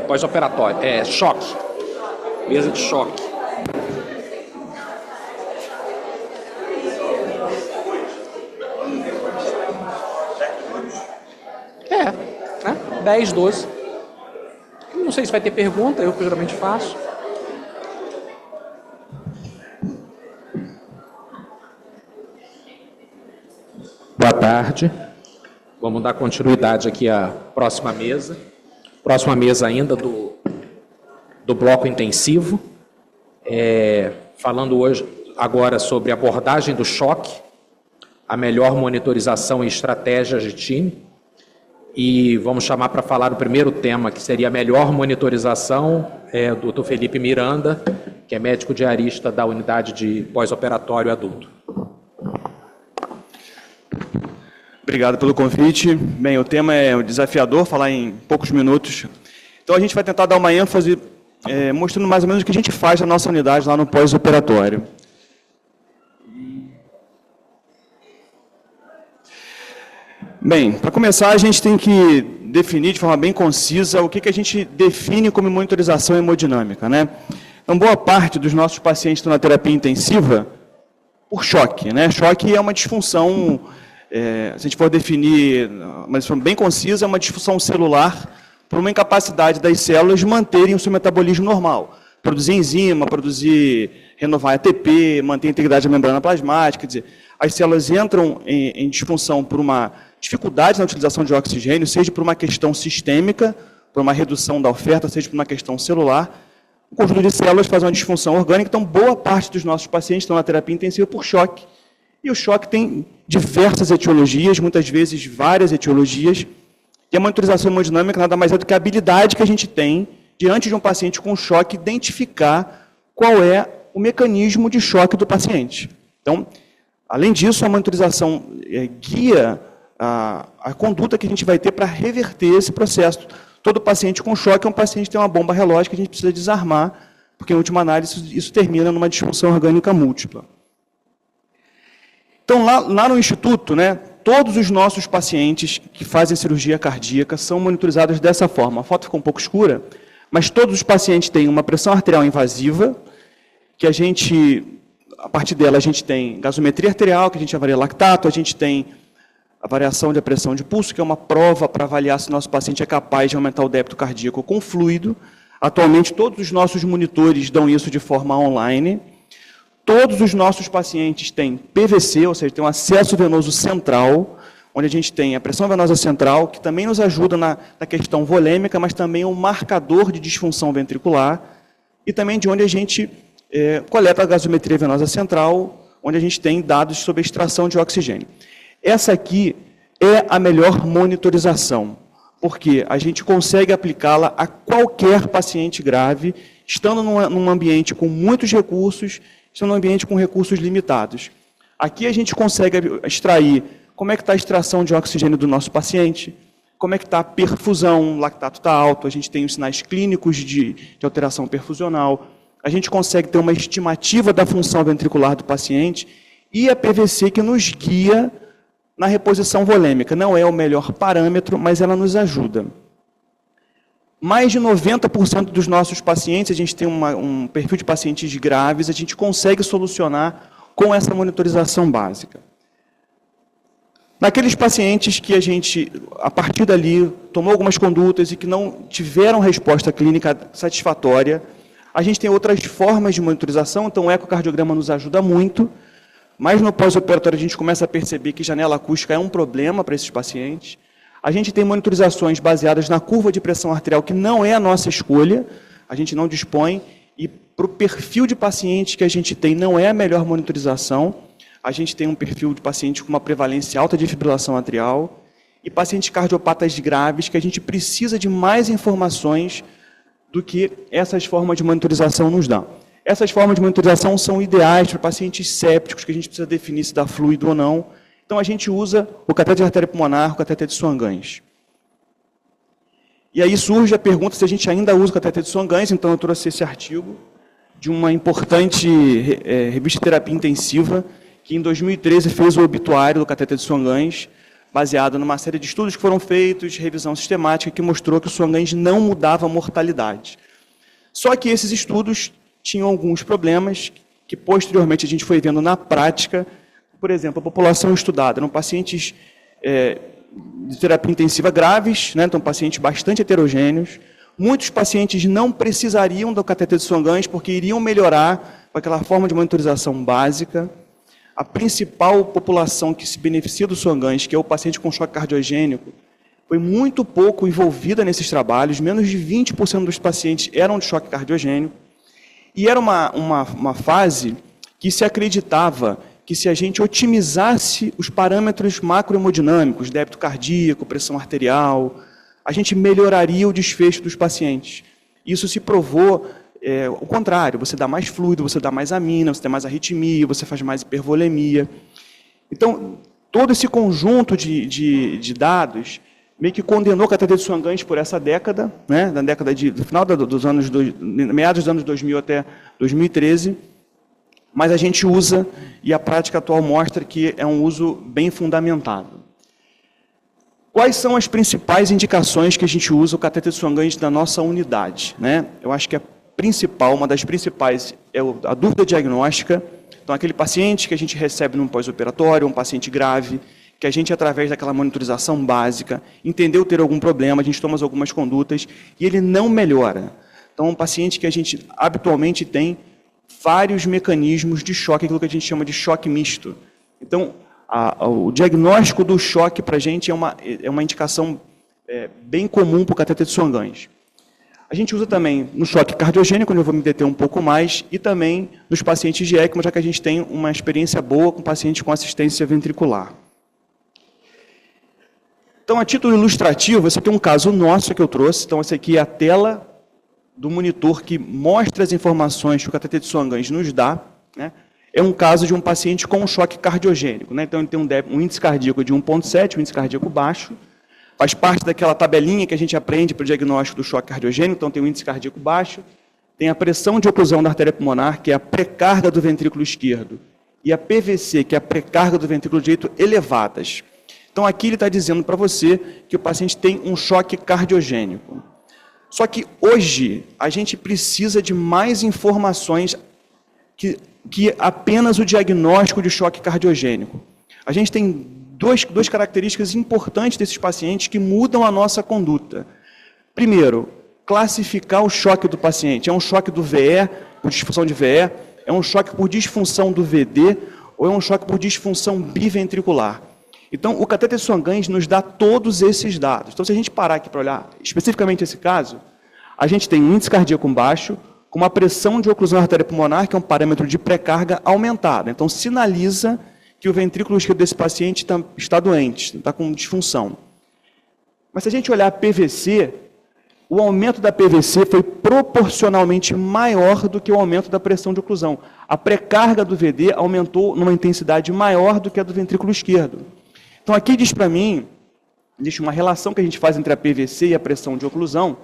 Pós-operatório. Choque. Mesa de choque. Né? 10, 12. Não sei se vai ter pergunta, eu geralmente faço. Boa tarde. Vamos dar continuidade aqui à próxima mesa. Próxima mesa ainda do bloco intensivo. Falando hoje agora sobre abordagem do choque, a melhor monitorização e estratégias de time. E vamos chamar para falar o primeiro tema, que seria a melhor monitorização, do Dr. Felipe Miranda, que é médico diarista da unidade de pós-operatório adulto. Obrigado pelo convite. Bem, o tema é desafiador, falar em poucos minutos. Então, a gente vai tentar dar uma ênfase, mostrando mais ou menos o que a gente faz na nossa unidade lá no pós-operatório. Bem, para começar, a gente tem que definir de forma bem concisa o que a gente define como monitorização hemodinâmica, né? Então, boa parte dos nossos pacientes estão na terapia intensiva por choque, né? Choque é uma disfunção, se a gente for definir, uma disfunção bem concisa, é uma disfunção celular por uma incapacidade das células de manterem o seu metabolismo normal. Produzir enzima, renovar ATP, manter a integridade da membrana plasmática, quer dizer, as células entram em disfunção por uma dificuldade na utilização de oxigênio, seja por uma questão sistêmica, por uma redução da oferta, seja por uma questão celular. O conjunto de células faz uma disfunção orgânica, então boa parte dos nossos pacientes estão na terapia intensiva por choque. E o choque tem diversas etiologias, muitas vezes várias etiologias, e a monitorização hemodinâmica nada mais é do que a habilidade que a gente tem, diante de um paciente com choque, identificar qual é o mecanismo de choque do paciente. Então, além disso, a monitorização guia a conduta que a gente vai ter para reverter esse processo. Todo paciente com choque é um paciente que tem uma bomba relógio que a gente precisa desarmar, porque, em última análise, isso termina numa disfunção orgânica múltipla. Então, lá no Instituto, né, todos os nossos pacientes que fazem cirurgia cardíaca são monitorizados dessa forma. A foto ficou um pouco escura, mas todos os pacientes têm uma pressão arterial invasiva, que a partir dela, a gente tem gasometria arterial, que a gente avalia lactato, a gente tem a variação da pressão de pulso, que é uma prova para avaliar se o nosso paciente é capaz de aumentar o débito cardíaco com fluido. Atualmente, todos os nossos monitores dão isso de forma online. Todos os nossos pacientes têm PVC, ou seja, tem um acesso venoso central, onde a gente tem a pressão venosa central, que também nos ajuda na questão volêmica, mas também é um marcador de disfunção ventricular, e também de onde a gente coleta a gasometria venosa central, onde a gente tem dados sobre a extração de oxigênio. Essa aqui é a melhor monitorização, porque a gente consegue aplicá-la a qualquer paciente grave, estando num ambiente com muitos recursos, estando num ambiente com recursos limitados. Aqui a gente consegue extrair como é que está a extração de oxigênio do nosso paciente, como é que está a perfusão, o lactato está alto, a gente tem os sinais clínicos de alteração perfusional, a gente consegue ter uma estimativa da função ventricular do paciente e a PVC que nos guia na reposição volêmica. Não é o melhor parâmetro, mas ela nos ajuda. Mais de 90% dos nossos pacientes, a gente tem um perfil de pacientes graves, a gente consegue solucionar com essa monitorização básica. Naqueles pacientes que a gente, a partir dali, tomou algumas condutas e que não tiveram resposta clínica satisfatória, a gente tem outras formas de monitorização, então o ecocardiograma nos ajuda muito, mas no pós-operatório a gente começa a perceber que janela acústica é um problema para esses pacientes. A gente tem monitorizações baseadas na curva de pressão arterial, que não é a nossa escolha, a gente não dispõe, e para o perfil de paciente que a gente tem, não é a melhor monitorização. A gente tem um perfil de paciente com uma prevalência alta de fibrilação atrial, e pacientes cardiopatas graves, que a gente precisa de mais informações do que essas formas de monitorização nos dão. Essas formas de monitorização são ideais para pacientes sépticos, que a gente precisa definir se dá fluido ou não. Então, a gente usa o cateter de artéria pulmonar, o cateter de Swan-Ganz. E aí surge a pergunta se a gente ainda usa o cateter de Swan-Ganz, então eu trouxe esse artigo de uma importante revista de terapia intensiva, que em 2013 fez o obituário do cateter de Swan-Ganz, baseado numa série de estudos que foram feitos, revisão sistemática, que mostrou que o Swan-Ganz não mudava a mortalidade. Só que esses estudos tinham alguns problemas que posteriormente a gente foi vendo na prática. Por exemplo, a população estudada eram pacientes de terapia intensiva graves, né, então pacientes bastante heterogêneos. Muitos pacientes não precisariam do cateter de Swan-Ganz porque iriam melhorar com aquela forma de monitorização básica. A principal população que se beneficia do Swan-Ganz, que é o paciente com choque cardiogênico, foi muito pouco envolvida nesses trabalhos, menos de 20% dos pacientes eram de choque cardiogênico. E era uma fase que se acreditava que se a gente otimizasse os parâmetros macrohemodinâmicos, débito cardíaco, pressão arterial, a gente melhoraria o desfecho dos pacientes. Isso se provou o contrário, você dá mais fluido, você dá mais amina, você tem mais arritmia, você faz mais hipervolemia. Então, todo esse conjunto de dados meio que condenou o cateter de Swan-Ganz por essa década, né, na década do final dos anos, meados dos anos 2000 até 2013, mas a gente usa, e a prática atual mostra que é um uso bem fundamentado. Quais são as principais indicações que a gente usa o cateter de Swan-Ganz na nossa unidade, né? Eu acho que a principal, uma das principais, é a dúvida diagnóstica. Então, aquele paciente que a gente recebe num pós-operatório, um paciente grave, que a gente, através daquela monitorização básica, entendeu ter algum problema, a gente toma algumas condutas, e ele não melhora. Então, um paciente que a gente habitualmente tem vários mecanismos de choque, aquilo que a gente chama de choque misto. Então, o diagnóstico do choque para a gente é uma indicação bem comum para o cateter de Swan-Ganz. A gente usa também no choque cardiogênico, onde eu vou me deter um pouco mais, e também nos pacientes de ECMO, já que a gente tem uma experiência boa com pacientes com assistência ventricular. Então, a título ilustrativo, esse aqui é um caso nosso que eu trouxe. Então, essa aqui é a tela do monitor que mostra as informações que o cateter de Swan-Ganz nos dá, né? É um caso de um paciente com um choque cardiogênico, né? Então, ele tem um índice cardíaco de 1,7, um índice cardíaco baixo, faz parte daquela tabelinha que a gente aprende para o diagnóstico do choque cardiogênico, então tem um índice cardíaco baixo, tem a pressão de oclusão da artéria pulmonar, que é a pré-carga do ventrículo esquerdo, e a PVC, que é a pré-carga do ventrículo direito, elevadas. Então, aqui ele está dizendo para você que o paciente tem um choque cardiogênico. Só que hoje a gente precisa de mais informações que apenas o diagnóstico de choque cardiogênico. A gente tem duas características importantes desses pacientes que mudam a nossa conduta. Primeiro, classificar o choque do paciente. É um choque do VE, por disfunção de VE, é um choque por disfunção do VD, ou é um choque por disfunção biventricular. Então, o cateter Swan-Ganz nos dá todos esses dados. Então, se a gente parar aqui para olhar especificamente esse caso, a gente tem um índice cardíaco baixo, com uma pressão de oclusão da artéria pulmonar, que é um parâmetro de pré-carga aumentada. Então, sinaliza que o ventrículo esquerdo desse paciente está doente, está com disfunção. Mas se a gente olhar a PVC, o aumento da PVC foi proporcionalmente maior do que o aumento da pressão de oclusão. A pré-carga do VD aumentou numa intensidade maior do que a do ventrículo esquerdo. Então, aqui diz para mim, existe uma relação que a gente faz entre a PVC e a pressão de oclusão,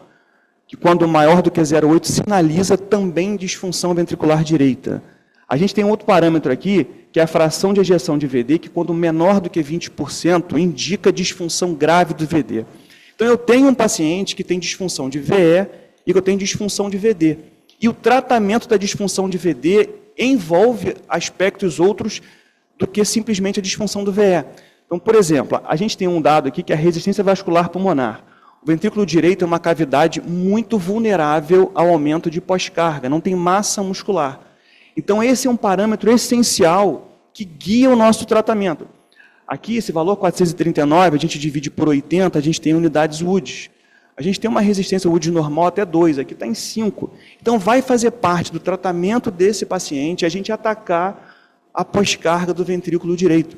que quando maior do que 0,8 sinaliza também disfunção ventricular direita. A gente tem um outro parâmetro aqui, que é a fração de ejeção de VD, que quando menor do que 20% indica disfunção grave do VD. Então, eu tenho um paciente que tem disfunção de VE e que eu tenho disfunção de VD. E o tratamento da disfunção de VD envolve aspectos outros do que simplesmente a disfunção do VE. Então, por exemplo, a gente tem um dado aqui que é a resistência vascular pulmonar. O ventrículo direito é uma cavidade muito vulnerável ao aumento de pós-carga, não tem massa muscular. Então, esse é um parâmetro essencial que guia o nosso tratamento. Aqui, esse valor 439, a gente divide por 80, a gente tem unidades Woods. A gente tem uma resistência Woods normal até 2, aqui está em 5. Então, vai fazer parte do tratamento desse paciente a gente atacar a pós-carga do ventrículo direito.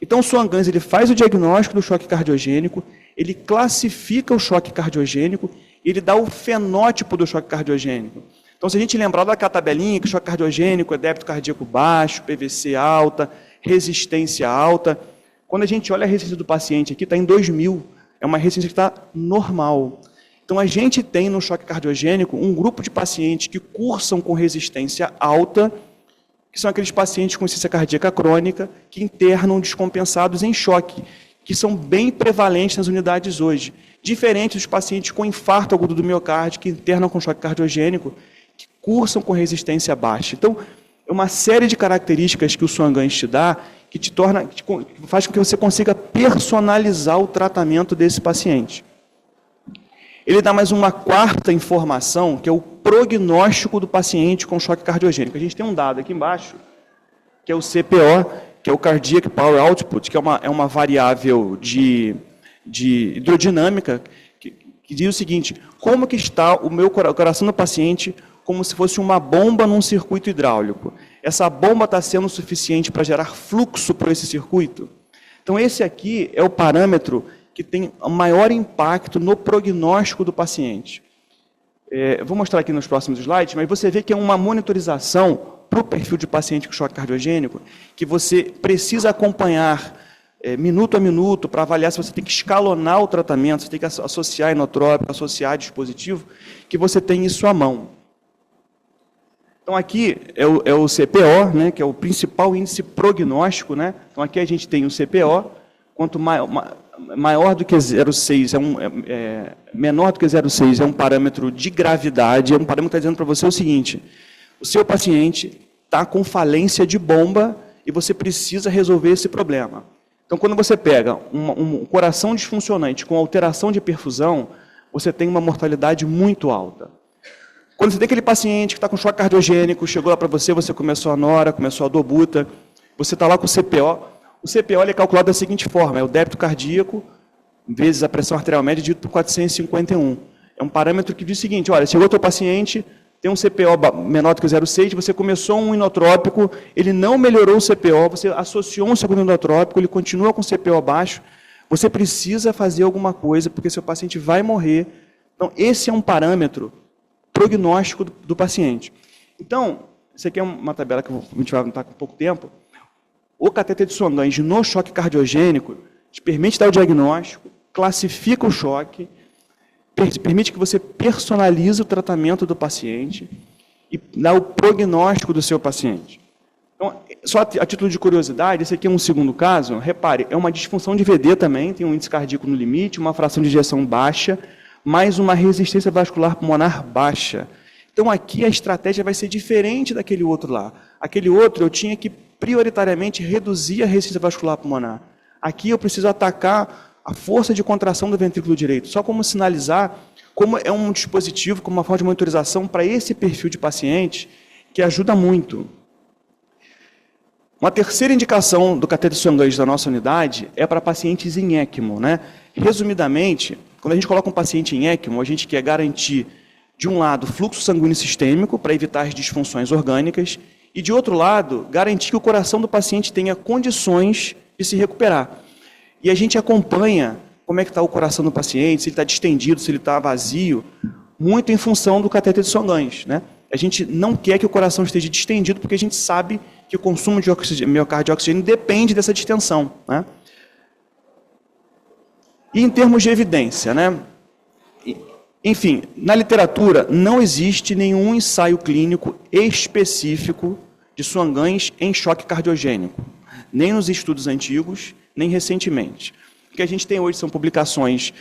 Então, o Swan-Ganz ele faz o diagnóstico do choque cardiogênico, ele classifica o choque cardiogênico, ele dá o fenótipo do choque cardiogênico. Então, se a gente lembrar daquela tabelinha que o choque cardiogênico é débito cardíaco baixo, PVC alta, resistência alta, quando a gente olha a resistência do paciente aqui, está em 2000, é uma resistência que está normal. Então, a gente tem no choque cardiogênico um grupo de pacientes que cursam com resistência alta, que são aqueles pacientes com insuficiência cardíaca crônica, que internam descompensados em choque, que são bem prevalentes nas unidades hoje, diferente dos pacientes com infarto agudo do miocárdio, que internam com choque cardiogênico, que cursam com resistência baixa. Então, é uma série de características que o Swan-Ganz te dá, que te torna, que faz com que você consiga personalizar o tratamento desse paciente. Ele dá mais uma quarta informação, que é o prognóstico do paciente com choque cardiogênico. A gente tem um dado aqui embaixo, que é o CPO, que é o Cardiac Power Output, que é uma variável de hidrodinâmica, que diz o seguinte: como que está o meu coração do paciente como se fosse uma bomba num circuito hidráulico. Essa bomba está sendo suficiente para gerar fluxo para esse circuito? Então, esse aqui é o parâmetro que tem o maior impacto no prognóstico do paciente. Vou mostrar aqui nos próximos slides, mas você vê que é uma monitorização para o perfil de paciente com choque cardiogênico, que você precisa acompanhar minuto a minuto para avaliar se você tem que escalonar o tratamento, você tem que associar inotrópico, associar dispositivo, que você tem isso à mão. Então, aqui é o CPO, né, que é o principal índice prognóstico, né? Então, aqui a gente tem o CPO, quanto maior do que 0,6, menor do que 0,6 é um parâmetro de gravidade, é um parâmetro que está dizendo para você o seguinte: o seu paciente está com falência de bomba e você precisa resolver esse problema. Então, quando você pega um coração disfuncionante com alteração de perfusão, você tem uma mortalidade muito alta. Quando você tem aquele paciente que está com choque cardiogênico, chegou lá para você, você começou a nora, começou a dobuta, você está lá com o CPO. O CPO ele é calculado da seguinte forma: é o débito cardíaco vezes a pressão arterial média dividido por 451. É um parâmetro que diz o seguinte: olha, chegou o teu paciente, tem um CPO menor do que 0,6, você começou um inotrópico, ele não melhorou o CPO, você associou um segundo inotrópico, ele continua com o CPO baixo, você precisa fazer alguma coisa, porque seu paciente vai morrer. Então, esse é um parâmetro prognóstico do paciente. Então, isso aqui é uma tabela que a gente vai estar com pouco tempo. O cateter de Swan-Ganz no choque cardiogênico te permite dar o diagnóstico, classifica o choque, permite que você personalize o tratamento do paciente e dá o prognóstico do seu paciente. Então, só a título de curiosidade, esse aqui é um segundo caso. Repare, é uma disfunção de VD também, tem um índice cardíaco no limite, uma fração de ejeção baixa, mais uma resistência vascular pulmonar baixa. Então, aqui a estratégia vai ser diferente daquele outro lá. Aquele outro eu tinha que prioritariamente reduzir a resistência vascular pulmonar. Aqui eu preciso atacar a força de contração do ventrículo direito, só como sinalizar como é um dispositivo, como uma forma de monitorização para esse perfil de paciente, que ajuda muito. Uma terceira indicação do cateter de Swan-Ganz da nossa unidade é para pacientes em ECMO, né? Resumidamente, quando a gente coloca um paciente em ECMO, a gente quer garantir, de um lado, fluxo sanguíneo sistêmico para evitar as disfunções orgânicas e, de outro lado, garantir que o coração do paciente tenha condições de se recuperar. E a gente acompanha como é que está o coração do paciente, se ele está distendido, se ele está vazio, muito em função do cateter de Swan-Ganz, né? A gente não quer que o coração esteja distendido, porque a gente sabe que o consumo de miocárdio de oxigênio depende dessa distensão, né? E em termos de evidência, né? Enfim, na literatura não existe nenhum ensaio clínico específico de Swan-Ganz em choque cardiogênico, nem nos estudos antigos, nem recentemente. O que a gente tem hoje são publicações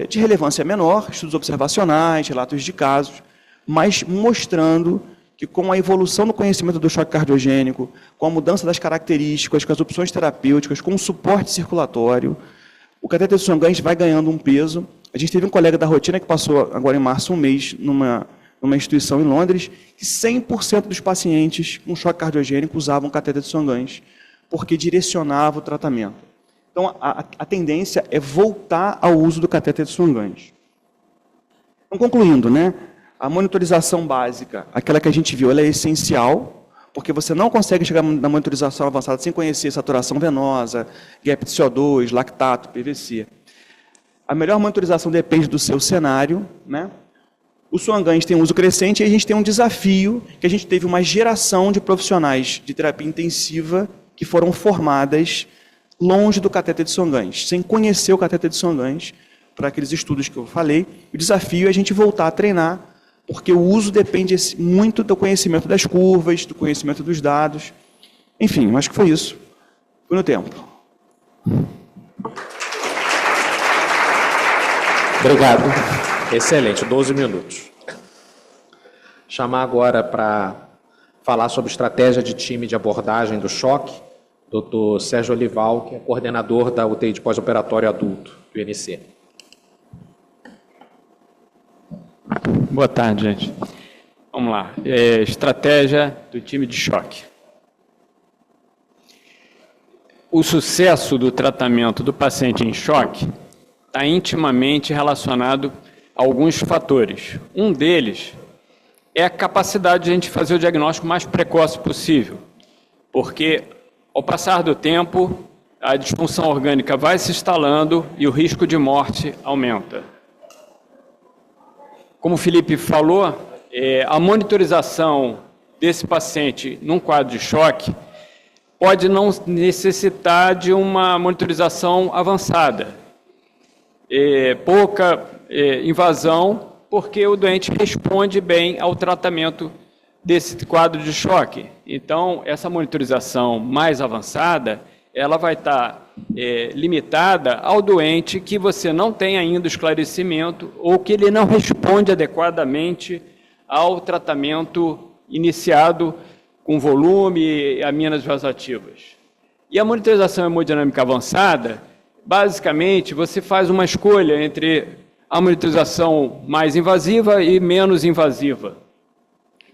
de relevância menor, estudos observacionais, relatos de casos, mas mostrando que com a evolução do conhecimento do choque cardiogênico, com a mudança das características, com as opções terapêuticas, com o suporte circulatório, o cateter de Swan-Ganz vai ganhando um peso. A gente teve um colega da rotina que passou agora em março um mês numa instituição em Londres, que 100% dos pacientes com choque cardiogênico usavam cateter de Swan-Ganz, porque direcionava o tratamento. Então, a tendência é voltar ao uso do cateter de Swan-Ganz. Então, concluindo, né? A monitorização básica, aquela que a gente viu, ela é essencial, porque você não consegue chegar na monitorização avançada sem conhecer saturação venosa, gap de CO2, lactato, PVC. A melhor monitorização depende do seu cenário, né? O Swan-Ganz tem um uso crescente e a gente tem um desafio, que a gente teve uma geração de profissionais de terapia intensiva que foram formadas longe do cateter de Swan-Ganz, sem conhecer o cateter de Swan-Ganz, para aqueles estudos que eu falei. O desafio é a gente voltar a treinar, porque o uso depende muito do conhecimento das curvas, do conhecimento dos dados. Enfim, acho que foi isso. Foi no tempo. Obrigado. Excelente, 12 minutos. Chamar agora para falar sobre estratégia de time de abordagem do choque, Dr. Sérgio Olival, que é coordenador da UTI de pós-operatório adulto do INC. Boa tarde, gente. Vamos lá. Estratégia do time de choque. O sucesso do tratamento do paciente em choque está intimamente relacionado a alguns fatores. Um deles é a capacidade de a gente fazer o diagnóstico mais precoce possível, porque ao passar do tempo, a disfunção orgânica vai se instalando e o risco de morte aumenta. Como o Felipe falou, a monitorização desse paciente num quadro de choque pode não necessitar de uma monitorização avançada. Pouca invasão, porque o doente responde bem ao tratamento desse quadro de choque. Então, essa monitorização mais avançada, ela vai estar limitada ao doente que você não tem ainda esclarecimento ou que ele não responde adequadamente ao tratamento iniciado com volume e aminas vasoativas. E a monitorização hemodinâmica avançada, basicamente, você faz uma escolha entre a monitorização mais invasiva e menos invasiva.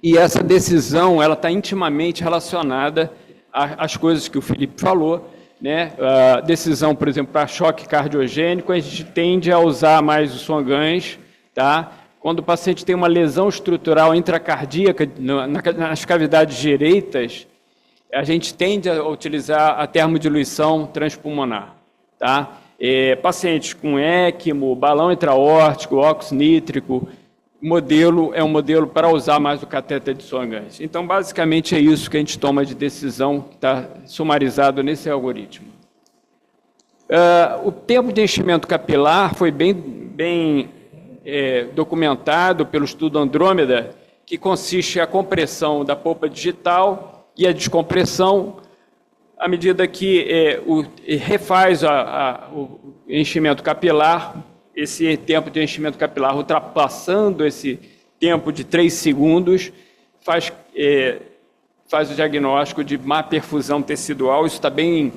E essa decisão ela está intimamente relacionada às coisas que o Felipe falou, né? A decisão, por exemplo, para choque cardiogênico, a gente tende a usar mais os Swan-Ganz, tá? Quando o paciente tem uma lesão estrutural intracardíaca nas cavidades direitas, a gente tende a utilizar a termodiluição transpulmonar, tá? Pacientes com ECMO, balão intraórtico, óxido nítrico, é um modelo para usar mais o catéter de Swan-Ganz. Então, basicamente, é isso que a gente toma de decisão, que está sumarizado nesse algoritmo. O tempo de enchimento capilar foi bem documentado pelo estudo Andrômeda, que consiste a compressão da polpa digital e a descompressão à medida que refaz o enchimento capilar, esse tempo de enchimento capilar ultrapassando esse tempo de 3 segundos, faz o diagnóstico de má perfusão tecidual. Isso está bem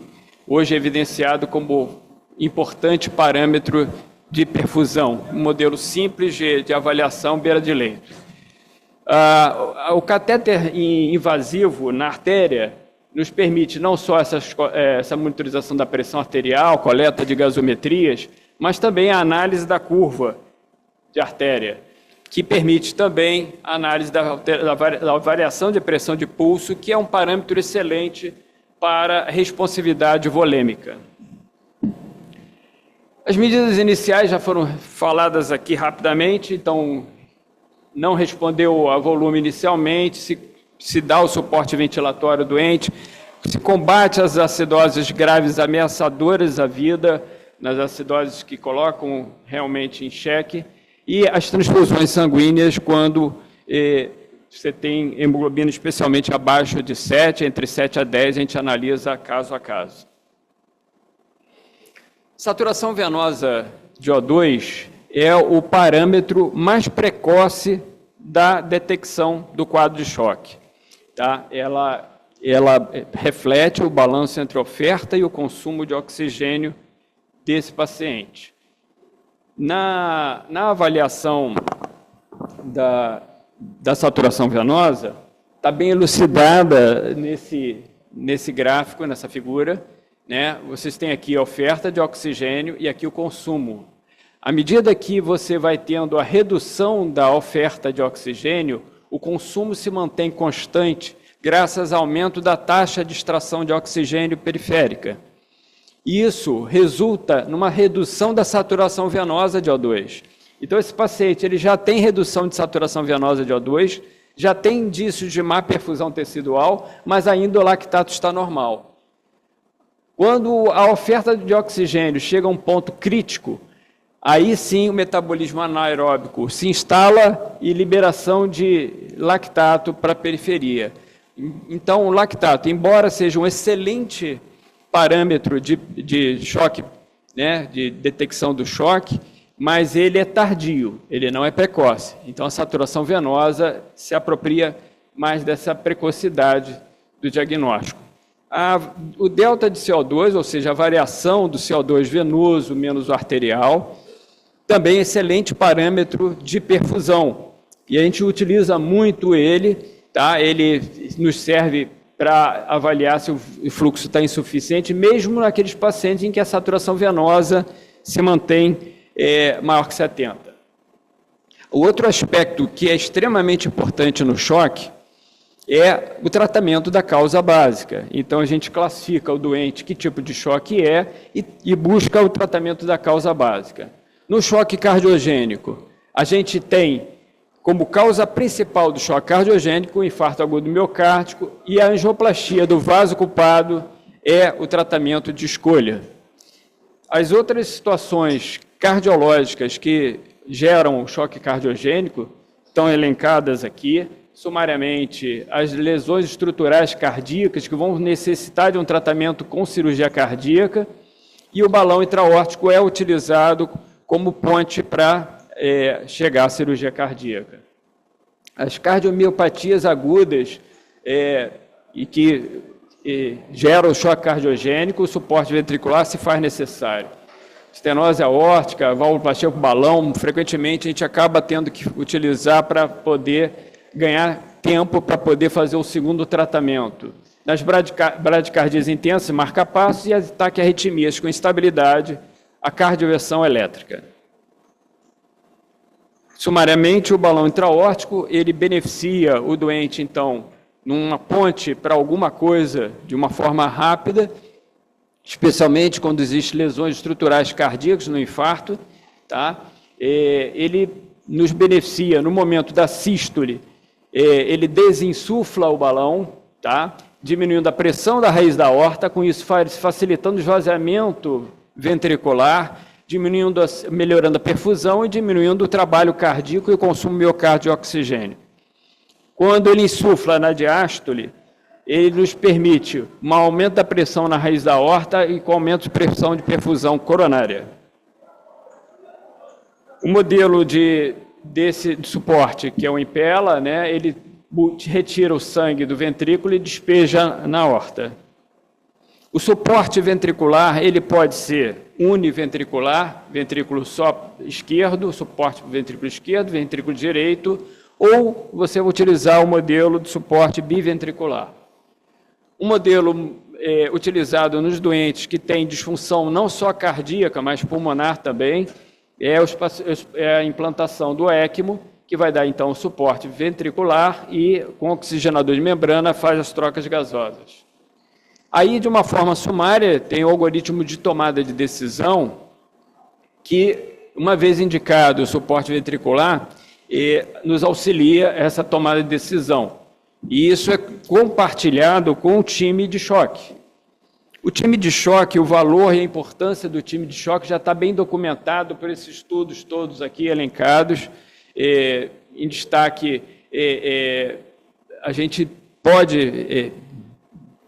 hoje evidenciado como importante parâmetro de perfusão, um modelo simples de avaliação beira de leito. O catéter invasivo na artéria nos permite não só essa monitorização da pressão arterial, coleta de gasometrias, mas também a análise da curva de artéria, que permite também a análise da variação de pressão de pulso, que é um parâmetro excelente para responsividade volêmica. As medidas iniciais já foram faladas aqui rapidamente, então não respondeu a volume inicialmente, se dá o suporte ventilatório ao doente, se combate as acidoses graves ameaçadoras à vida, nas acidoses que colocam realmente em xeque, e as transfusões sanguíneas quando você tem hemoglobina especialmente abaixo de 7, entre 7 a 10, a gente analisa caso a caso. Saturação venosa de O2 é o parâmetro mais precoce da detecção do quadro de choque. Tá? Ela reflete o balanço entre a oferta e o consumo de oxigênio desse paciente. Na avaliação da saturação venosa, está bem elucidada nesse gráfico, nessa figura, né? Vocês têm aqui a oferta de oxigênio e aqui o consumo. À medida que você vai tendo a redução da oferta de oxigênio, o consumo se mantém constante graças ao aumento da taxa de extração de oxigênio periférica. Isso resulta numa redução da saturação venosa de O2. Então, esse paciente ele já tem redução de saturação venosa de O2, já tem indícios de má perfusão tecidual, mas ainda o lactato está normal. Quando a oferta de oxigênio chega a um ponto crítico, aí sim o metabolismo anaeróbico se instala e liberação de lactato para a periferia. Então, o lactato, embora seja um excelente parâmetro de choque, né, de detecção do choque, mas ele é tardio, ele não é precoce. Então, a saturação venosa se apropria mais dessa precocidade do diagnóstico. O delta de CO2, ou seja, a variação do CO2 venoso menos o arterial, também é excelente parâmetro de perfusão. E a gente utiliza muito ele, tá? Ele nos serve para avaliar se o fluxo está insuficiente, mesmo naqueles pacientes em que a saturação venosa se mantém maior que 70. O outro aspecto que é extremamente importante no choque é o tratamento da causa básica. Então, a gente classifica o doente, que tipo de choque é, e busca o tratamento da causa básica. No choque cardiogênico, a gente tem como causa principal do choque cardiogênico o infarto agudo miocárdico, e a angioplastia do vaso ocupado é o tratamento de escolha. As outras situações cardiológicas que geram o choque cardiogênico estão elencadas aqui. Sumariamente, as lesões estruturais cardíacas que vão necessitar de um tratamento com cirurgia cardíaca, e o balão intraórtico é utilizado como ponte para chegar à cirurgia cardíaca. As cardiomiopatias agudas e que geram o choque cardiogênico, o suporte ventricular se faz necessário. Estenose aórtica, valvuloplastia por balão, frequentemente a gente acaba tendo que utilizar para poder ganhar tempo para poder fazer o segundo tratamento. Nas bradicardias intensas, marca-passos, e ataque arritmias com instabilidade, a cardioversão elétrica. Sumariamente, o balão intraórtico, ele beneficia o doente, então, numa ponte para alguma coisa de uma forma rápida, especialmente quando existem lesões estruturais cardíacas no infarto, tá? Ele nos beneficia no momento da sístole, ele desinsufla o balão, tá? Diminuindo a pressão da raiz da aorta, com isso facilitando o esvaziamento ventricular, melhorando a perfusão e diminuindo o trabalho cardíaco e o consumo miocárdio de oxigênio. Quando ele insufla na diástole, ele nos permite um aumento da pressão na raiz da aorta e com aumento de pressão de perfusão coronária. O modelo desse suporte, que é o Impella, né, ele retira o sangue do ventrículo e despeja na aorta. O suporte ventricular, ele pode ser univentricular, ventrículo só esquerdo, suporte para o ventrículo esquerdo, ventrículo direito, ou você vai utilizar o modelo de suporte biventricular. Um modelo utilizado nos doentes que têm disfunção não só cardíaca, mas pulmonar também, é a implantação do ECMO, que vai dar, então, suporte ventricular e, com oxigenador de membrana, faz as trocas gasosas. Aí, de uma forma sumária, tem o algoritmo de tomada de decisão, que, uma vez indicado o suporte ventricular, nos auxilia essa tomada de decisão. E isso é compartilhado com o time de choque. O time de choque, o valor e a importância do time de choque já está bem documentado por esses estudos todos aqui elencados. Em destaque, a gente pode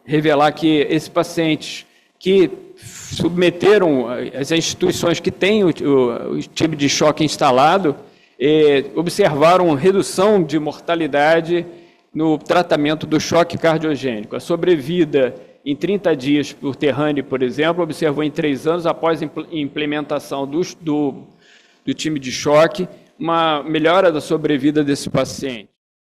revelar que esses pacientes que submeteram as instituições que têm o time de choque instalado, observaram redução de mortalidade no tratamento do choque cardiogênico. A sobrevida em 30 dias por Terrani, por exemplo, observou em 3 anos, após a implementação do time de choque, uma melhora da sobrevida desse paciente.